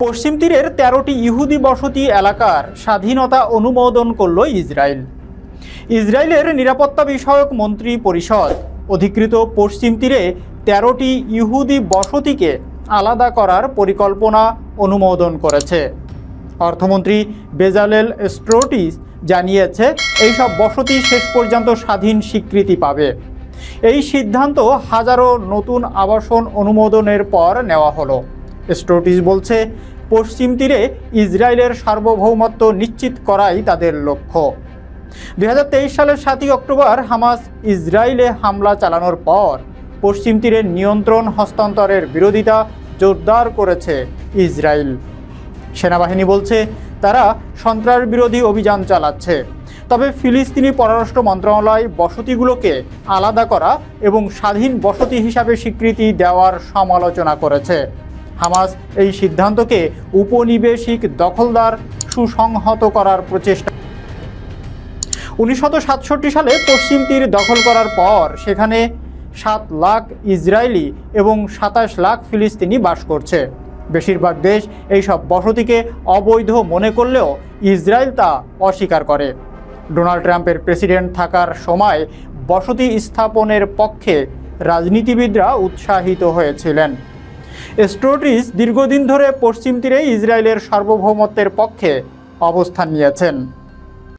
পশ্চিম তীরের ১৩টি ইহুদি বসতি এলাকার স্বাধীনতা অনুমোদন করল ইসরায়েল। ইসরায়েলের নিরাপত্তা বিষয়ক মন্ত্রী পরিষদ অধিকৃত পশ্চিম তীরে ১৩টি ইহুদি বসতিকে আলাদা করার পরিকল্পনা অনুমোদন করেছে। অর্থমন্ত্রী বেজালেল স্ট্রোটিস জানিয়েছে, এইসব বসতি শেষ পর্যন্ত স্বাধীন স্বীকৃতি পাবে। এই সিদ্ধান্ত হাজারো নতুন আবাসন অনুমোদনের পর নেওয়া হলো। স্ট্রোটিস বলছে, পশ্চিম তীরে ইসরায়েলের সার্বভৌমত্ব নিশ্চিত করাই তাদের লক্ষ্য। ২০২৩ সালের ৭ই অক্টোবর হামাস ইসরায়েলে হামলা চালানোর পর পশ্চিম তীরের নিয়ন্ত্রণ হস্তান্তরের বিরোধিতা জোরদার করেছে ইসরায়েল। সেনাবাহিনী বলছে তারা সন্ত্রাস বিরোধী অভিযান চালাচ্ছে। তবে ফিলিস্তিনি পররাষ্ট্র মন্ত্রণালয় বসতিগুলোকে আলাদা করা এবং স্বাধীন বসতি হিসাবে স্বীকৃতি দেওয়ার সমালোচনা করেছে। হামাস এই সিদ্ধান্তকে উপনিবেশিক দখলদার সুসংহত করার প্রচেষ্টা। ১৯৬৭ সালে পশ্চিম তীর দখল করার পর সেখানে ৭ লাখ ইসরায়েলি এবং ২৭ লাখ ফিলিস্তিনি বাস করছে। বেশিরভাগ দেশ এইসব বসতিকে অবৈধ মনে করলেও ইসরায়েল তা অস্বীকার করে। ডোনাল্ড ট্রাম্পের প্রেসিডেন্ট থাকার সময় বসতি স্থাপনের পক্ষে রাজনীতিবিদরা উৎসাহিত হয়েছিলেন। স্ট্রোটিস দীর্ঘদিন ধরে পশ্চিম তীরে ইসরায়েলের সার্বভৌমত্বের পক্ষে অবস্থান নিয়েছেন।